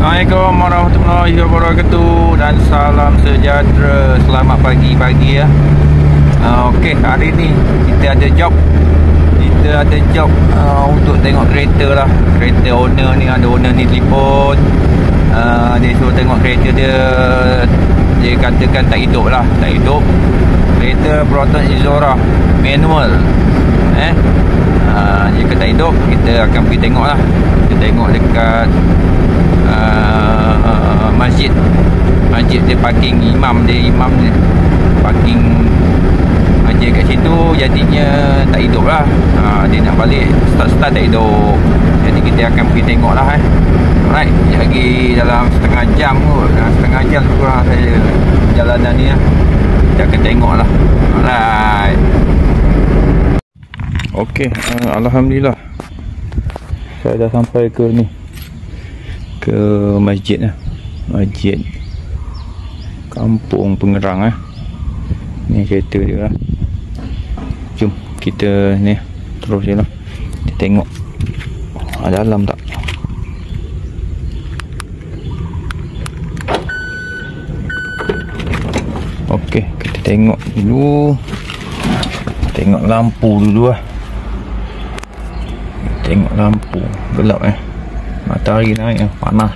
Assalamualaikum warahmatullahi wabarakatuh dan salam sejahtera. Selamat pagi-pagi ya. Okey, hari ni kita ada job. Untuk tengok kereta lah. Kereta owner ni, ada owner ni telefon. Dia suruh tengok kereta dia. Dia katakan tak hidup lah. Tak hidup. Kereta Proton Izora manual. Jika tak hidup, kita akan pergi tengok lah. Kita tengok dekat masjid dia, parking imam dia parking masjid kat situ. Jadinya tak hidup lah. Dia nak balik start tak hidup. Jadi kita akan pergi tengok lah. Alright, lagi dalam setengah jam kurang saya jalanan ni lah. Kita akan tengok lah. Alright. Okey, alhamdulillah saya dah sampai ke ni, ke masjid lah. Masjid Kampung Pengerang ni kereta dia lah. Jom kita ni terus je lah. Kita tengok dalam tak. Okey, kita tengok dulu. Tengok lampu dulu lah. Tengok lampu. Gelap matahari naik panas.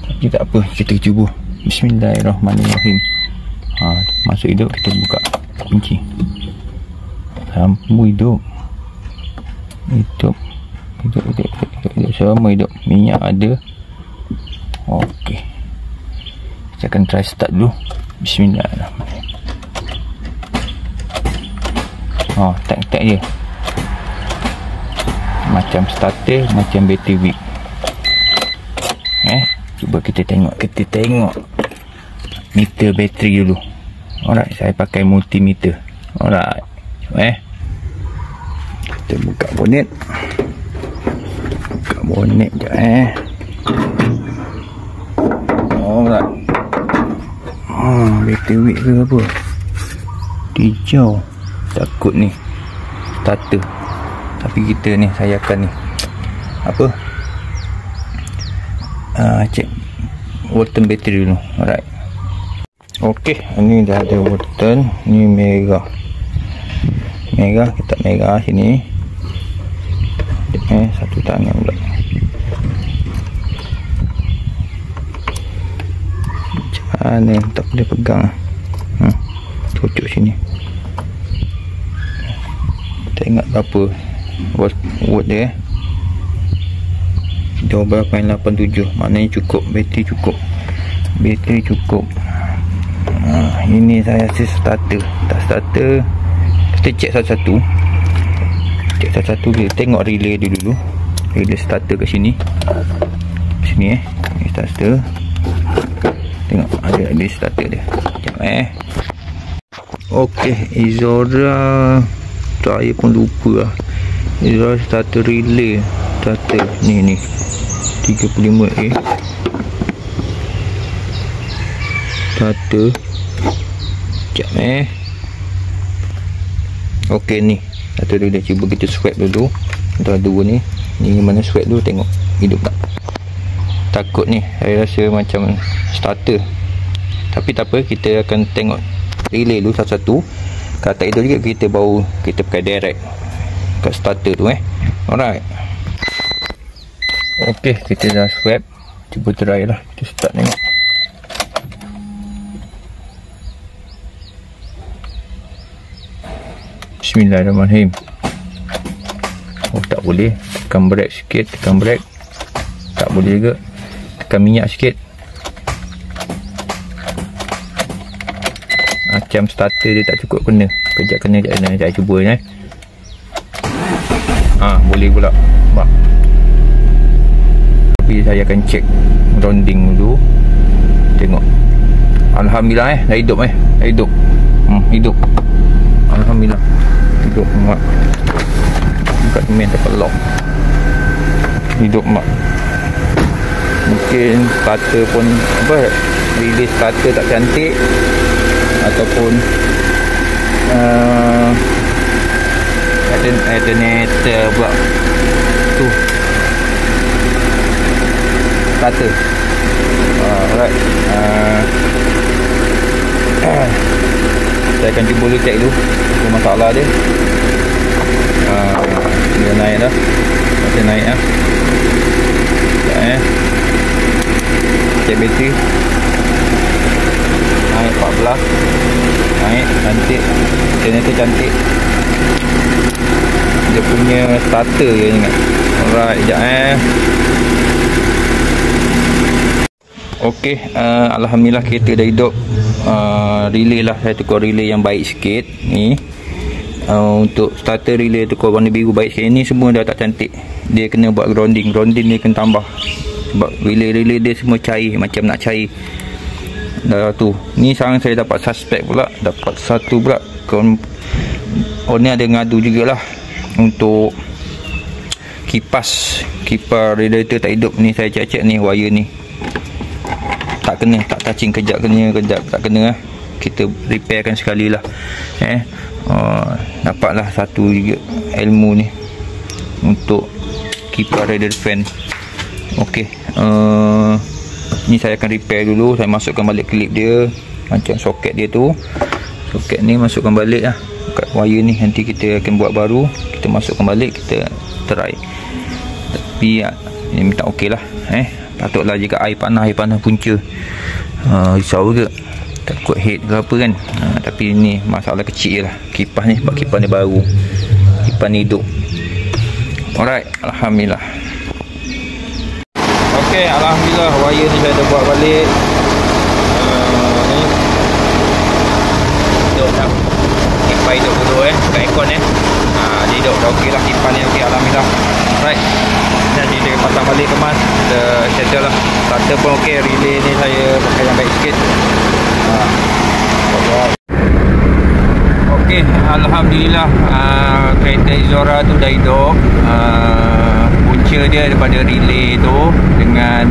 Tapi tak apa, kita cuba. Bismillahirrahmanirrahim. Masuk hidup, kita buka kunci. Lampu hidup. Hidup. Semua hidup. Minyak ada. Okey, kita akan try start dulu. Bismillahirrahmanirrahim. Tak je. Macam starter, macam battery weak. Cuba kita tengok meter bateri dulu. Alright, saya pakai multimeter. Alright. Kita buka bonet. Je Alright. Battery weak ke apa? Hijau. Takut ni starter. Tapi kita ni, saya akan ni cek Walton bateri dulu. Alright. Okey, ni dah ada Walton. Ni merah, kita merah sini. Satu tangan pula. Macam mana, tak boleh pegang. Cocok sini. Tengok berapa watt dia. 12.87. Maknanya cukup. Bateri cukup. Ini saya rasa starter. Tak starter. Kita cek satu-satu. Kita tengok relay dia dulu. Relay starter kat sini. Sini ini starter. Tengok ada starter dia. Sekejap Okey, Izora. Saya pun lupa lah. Izora starter relay. Starter ni 35A. Starter. Sekejap Okey, ni starter relay. Cuba kita swipe dulu. Antara dua ni. Ni mana swipe dulu, tengok hidup tak. Takut ni, saya rasa macam starter. Tapi tak apa, kita akan tengok relay dulu satu-satu. Kalau tak hidup juga, kita pakai direct kat starter tu Alright. Okey, kita dah swap. Cuba try lah. Kita start tengok. Bismillahirrahmanirrahim. Tak boleh. Tekan brake sikit. Tak boleh juga. Tekan minyak sikit. Macam starter dia tak cukup kena. Kejap kena. Saya cuba boleh pula. Tapi saya akan cek grounding dulu. Tengok. Alhamdulillah dah hidup dah hidup. Hidup. Alhamdulillah. Hidup mak. Bukan main tak lock. Hidup mak. Mungkin starter pun release starter tak cantik, ataupun alternator pula tu starter. Alright. Saya akan cuba dulu check dulu apa masalah dia. Dia naik dah. Masih naik lah. Sekejap check bateri. Naik 14. Naik, cantik. Generator cantik. Dia punya starter je ingat. Alright, sekejap Okey, alhamdulillah kereta dah hidup. Relay lah, saya tukar relay yang baik sikit ni. Untuk starter relay tukar warna biru baik sikit. Ni semua dah tak cantik. Dia kena buat grounding dia kena tambah. Sebab relay dia semua cair, macam nak cair. Dah tu. Ni sekarang saya dapat suspek pula, dapat satu pula. Oh ni ada ngadu jugalah untuk kipas radiator tak hidup ni. Saya cek ni wire ni tak kena, tak touching, kejap tak kena lah. Kita repairkan sekali lah. Dapatlah satu juga ilmu ni untuk kipas radiator fan. Okey, ni saya akan repair dulu. Saya masukkan balik klip dia, macam soket dia tu. Soket ni masukkan balik lah kat wire ni. Nanti kita akan buat baru, kita masukkan balik, kita try. Tapi ni minta okey lah. Patutlah jika air panas punca, risau ke, takut head ke apa kan. Tapi ni masalah kecil lah. Kipas ni, sebab kipas ni baru, kipas ni hidup. Alright, alhamdulillah. Okey, alhamdulillah wire ni saya dah buat balik. Ni hidup dah. Kipas hidup dulu bukan aircon dia hidup dah. Okey lah, kipas ni okey, alhamdulillah. Right, nanti dia pasang balik kemas, kita settle lah. Starter pun okey, relay ni saya pakai yang baik sikit. Okey, alhamdulillah kereta Izora tu dah hidup. Punca dia daripada relay tu dengan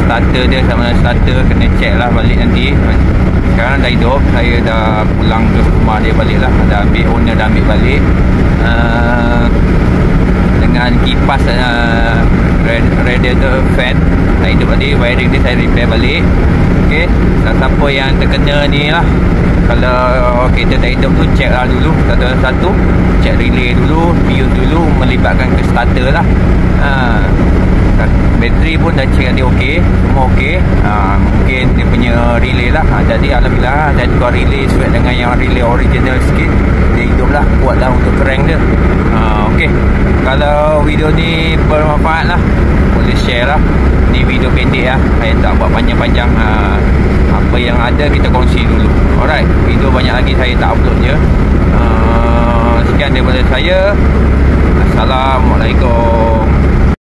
starter dia, sama starter kena check lah balik nanti. Sekarang dah hidup, saya dah pulang ke rumah dia balik lah. Dah ambil, owner dah ambil balik. Dengan kipas radiator fan tak hidup tadi, wiring dia saya repair balik. Okey, siapa yang terkena ni lah, kalau kereta tak hidup tu check lah dulu satu-satu, check relay dulu, fuse dulu, melibatkan ke starter lah. Bateri pun dah check dia okey, semua okey. Mungkin dia punya relay lah. Jadi alhamdulillah saya tukar relay sesuai dengan yang relay original sikit. Dia hidup lah, kuat lah untuk crank dia. Okey, kalau video ni bermanfaat lah, boleh share lah. Ni video pendek lah, saya tak buat panjang-panjang. Apa yang ada kita kongsi dulu. Alright, video banyak lagi saya tak upload je. Sekian daripada saya. Assalamualaikum.